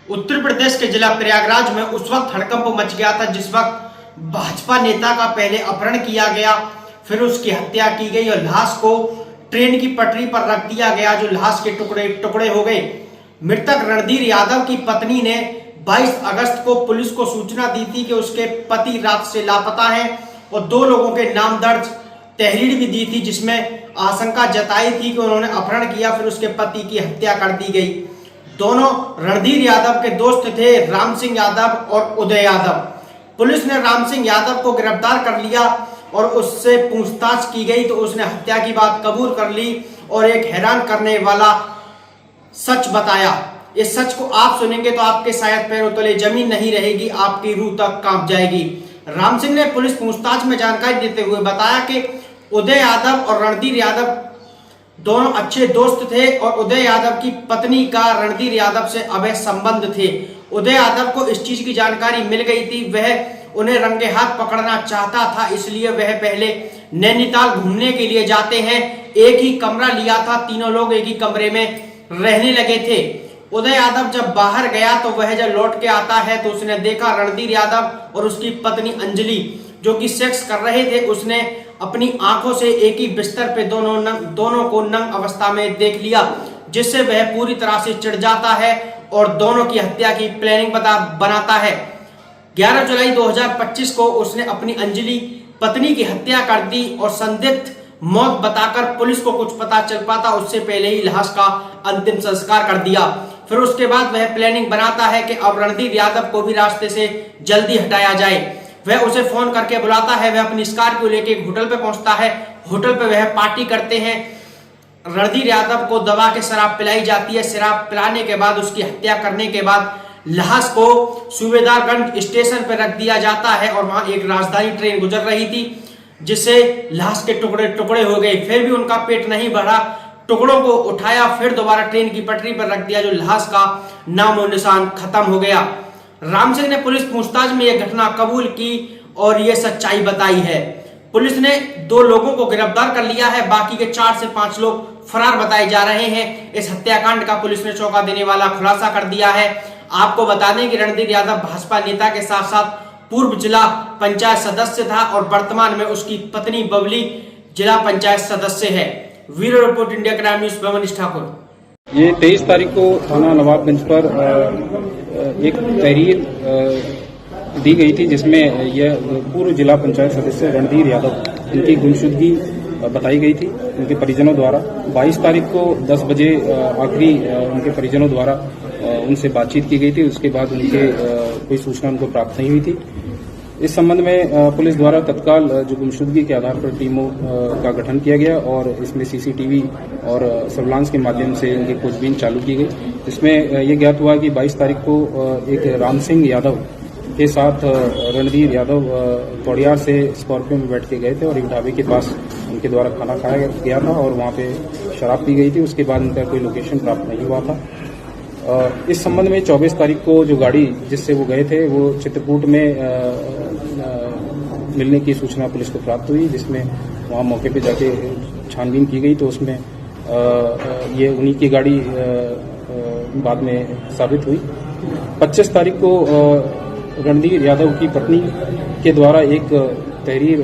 उत्तर प्रदेश के जिला प्रयागराज में उस वक्त हड़कंप मच गया था जिस वक्त भाजपा नेता का पहले अपहरण किया गया, फिर उसकी हत्या की गई और लाश को ट्रेन की पटरी पर रख दिया गया, जो लाश के टुकड़े टुकड़े हो गए। मृतक रणधीर यादव की पत्नी ने 22 अगस्त को पुलिस को सूचना दी थी कि उसके पति रात से लापता हैं और 2 लोगों के नाम दर्ज तहरीर भी दी थी, जिसमें आशंका जताई थी कि उन्होंने अपहरण किया, फिर उसके पति की हत्या कर दी गई। दोनों रणधीर यादव के दोस्त थे, राम सिंह यादव और उदय यादव। पुलिस ने राम सिंह यादव को गिरफ्तार कर लिया और उससे पूछताछ की गई तो उसने हत्या की बात कबूल कर ली और एक हैरान करने वाला सच बताया। इस सच को आप सुनेंगे तो आपके शायद पैरों तले जमीन नहीं रहेगी, आपकी रूह तक कांप जाएगी। राम सिंह ने पुलिस पूछताछ में जानकारी देते हुए बताया कि उदय यादव और रणधीर यादव दोनों अच्छे दोस्त थे और उदय यादव की पत्नी का रणधीर यादव से अवैध संबंध थे। उदय यादव को इस चीज की जानकारी मिल गई थी, वह उन्हें रंगे हाथ पकड़ना चाहता था, इसलिए वह पहले नैनीताल घूमने के लिए जाते हैं। एक ही कमरा लिया था, तीनों लोग एक ही कमरे में रहने लगे थे। उदय यादव जब बाहर गया तो वह जब लौट के आता है तो उसने देखा रणधीर यादव और उसकी पत्नी अंजलि जो कि सेक्स कर रहे थे। उसने अपनी आंखों से एक ही बिस्तर पे दोनों को नंग अवस्था में देख लिया, जिससे वह पूरी तरह से चिढ़ जाता है और दोनों की हत्या की प्लानिंग बनाता है। 11 जुलाई 2025 को उसने अपनी अंजलि पत्नी की हत्या कर दी और संदिग्ध मौत बताकर पुलिस को कुछ पता चल पाता उससे पहले ही लाश का अंतिम संस्कार कर दिया। फिर उसके बाद वह प्लानिंग बनाता है कि अब रणधीर यादव को भी रास्ते से जल्दी हटाया जाए। वह उसे फोन करके बुलाता है, वह अपनी स्कॉर्पियो लेके एक होटल पे पहुंचता है। होटल पे वह पार्टी करते हैं। रणधीर यादव को दबा के शराब पिलाई जाती है। शराब पिलाने के बाद उसकी हत्या करने के बाद लाश को सूबेदारगंज स्टेशन पर रख दिया जाता है और वहां एक राजधानी ट्रेन गुजर रही थी, जिससे लाश के टुकड़े टुकड़े हो गए। फिर भी उनका पेट नहीं बढ़ा, टुकड़ों को उठाया, फिर दोबारा ट्रेन की पटरी पर रख दिया, जो लाश का नाम और निशान खत्म हो गया। राम सिंह ने पुलिस पूछताछ में यह घटना कबूल की और यह सच्चाई बताई है। पुलिस ने 2 लोगों को गिरफ्तार कर लिया है, बाकी के 4 से 5 लोग फरार बताए जा रहे हैं। इस हत्याकांड का पुलिस ने चौंका देने वाला खुलासा कर दिया है। आपको बता दें कि रणधीर यादव भाजपा नेता के साथ साथ पूर्व जिला पंचायत सदस्य था और वर्तमान में उसकी पत्नी बबली जिला पंचायत सदस्य है। Bureau report, India crime news, Bhavnish Thakur. ये 23 तारीख को थाना नवाबगंज पर एक तहरीर दी गई थी, जिसमें यह पूर्व जिला पंचायत सदस्य रणधीर यादव इनकी गुमशुदगी बताई गई थी उनके परिजनों द्वारा। 22 तारीख को 10 बजे आखिरी उनके परिजनों द्वारा उनसे बातचीत की गई थी। उसके बाद उनके कोई सूचना उनको प्राप्त नहीं हुई थी। इस संबंध में पुलिस द्वारा तत्काल जो गुमशुदगी के आधार पर टीमों का गठन किया गया और इसमें सीसीटीवी और सर्विलांस के माध्यम से उनकी खोजबीन चालू की गई। इसमें यह ज्ञात हुआ कि 22 तारीख को एक राम सिंह यादव के साथ रणधीर यादव पौड़ियार से स्कॉर्पियो में बैठ के गए थे और एक ढाबे के पास उनके द्वारा खाना खाया गया था और वहां पे शराब पी गई थी। उसके बाद उनका कोई लोकेशन प्राप्त नहीं हुआ था। इस संबंध में 24 तारीख को जो गाड़ी जिससे वो गए थे वो चित्रकूट में मिलने की सूचना पुलिस को प्राप्त हुई, जिसमें वहां मौके पे जाके छानबीन की गई तो उसमें ये उन्हीं की गाड़ी बाद में साबित हुई। 25 तारीख को रणधीर यादव की पत्नी के द्वारा एक तहरीर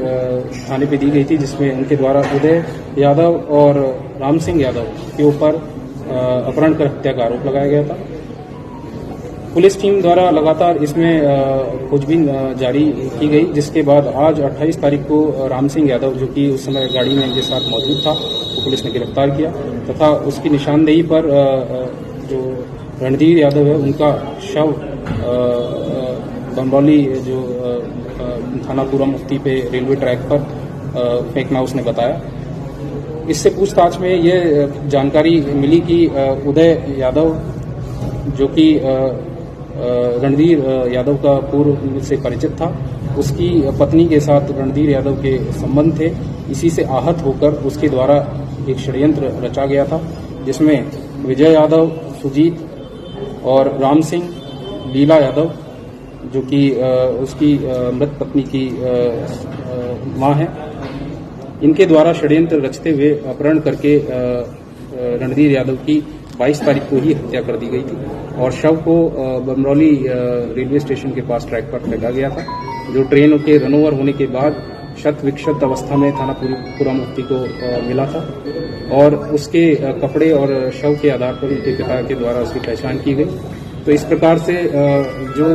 थाने पे दी गई थी, जिसमें उनके द्वारा उदय यादव और राम सिंह यादव के ऊपर अपहरण कर हत्या का आरोप लगाया गया था। पुलिस टीम द्वारा लगातार इसमें खोजबीन जारी की गई, जिसके बाद आज 28 तारीख को राम सिंह यादव जो कि उस समय गाड़ी में इनके साथ मौजूद था तो पुलिस ने गिरफ्तार किया तथा उसकी निशानदेही पर जो रणधीर यादव है उनका शव बमरौली जो थाना पूरा मुफ्ती पे रेलवे ट्रैक पर फेंकना उसने बताया। इससे पूछताछ में ये जानकारी मिली कि उदय यादव जो कि रणधीर यादव का पूर्व से परिचित था, उसकी पत्नी के साथ रणधीर यादव के संबंध थे। इसी से आहत होकर उसके द्वारा एक षड्यंत्र रचा गया था, जिसमें विजय यादव, सुजीत और राम सिंह, लीला यादव जो कि उसकी मृत पत्नी की मां है, इनके द्वारा षड्यंत्र रचते हुए अपहरण करके रणधीर यादव की 22 तारीख को ही हत्या कर दी गई थी और शव को बमरौली रेलवे स्टेशन के पास ट्रैक पर फेंका गया था, जो ट्रेन के रनओवर होने के बाद शत विक्षत अवस्था में थाना पूरा मुफ्ती को मिला था और उसके कपड़े और शव के आधार पर उनके पिता के द्वारा उसकी पहचान की गई। तो इस प्रकार से जो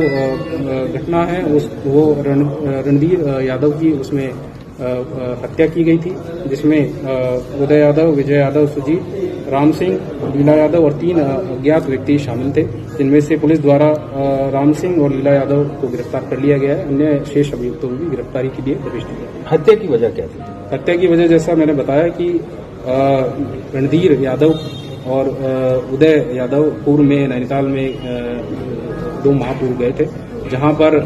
घटना है वो रणधीर यादव की उसमें हत्या की गई थी, जिसमें उदय यादव, विजय यादव, सुजीत, राम सिंह, लीला यादव और 3 अज्ञात व्यक्ति शामिल थे, जिनमें से पुलिस द्वारा राम सिंह और लीला यादव को गिरफ्तार कर लिया गया है। अन्य शेष अभियुक्तों की गिरफ्तारी के लिए प्रविष्ट किया। हत्या की वजह क्या थी? हत्या की वजह जैसा मैंने बताया कि रणधीर यादव और उदय यादव पूर्व में नैनीताल में 2 माह पूर्व गए थे, जहां पर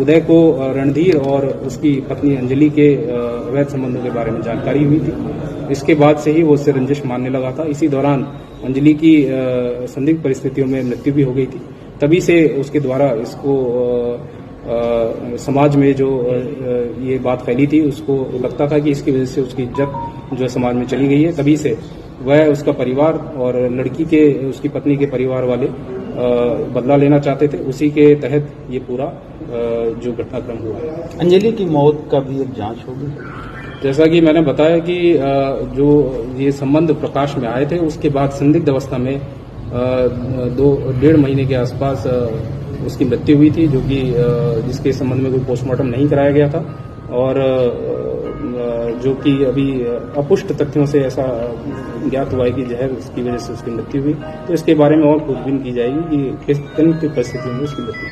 उदय को रणधीर और उसकी पत्नी अंजलि के अवैध संबंधों के बारे में जानकारी हुई थी। इसके बाद से ही वो उससे रंजिश मानने लगा था। इसी दौरान अंजलि की संदिग्ध परिस्थितियों में मृत्यु भी हो गई थी। तभी से उसके द्वारा इसको समाज में जो ये बात फैली थी, उसको लगता था कि इसकी वजह से उसकी इज्जत जो समाज में चली गई है। तभी से वह, उसका परिवार और लड़की के, उसकी पत्नी के परिवार वाले बदला लेना चाहते थे। उसी के तहत ये पूरा जो घटनाक्रम हुआ है। अंजलि की मौत का भी एक जांच होगी। जैसा कि मैंने बताया कि जो ये संबंध प्रकाश में आए थे, उसके बाद संदिग्ध अवस्था में 2-1.5 महीने के आसपास उसकी मृत्यु हुई थी, जो कि जिसके संबंध में कोई पोस्टमार्टम नहीं कराया गया था और जो कि अभी अपुष्ट तथ्यों से ऐसा ज्ञात हुआ है कि जहर उसकी वजह से उसकी मृत्यु हुई। तो इसके बारे में और खोजबीन की जाएगी कि किस तरह की परिस्थितियों में उसकी मृत्यु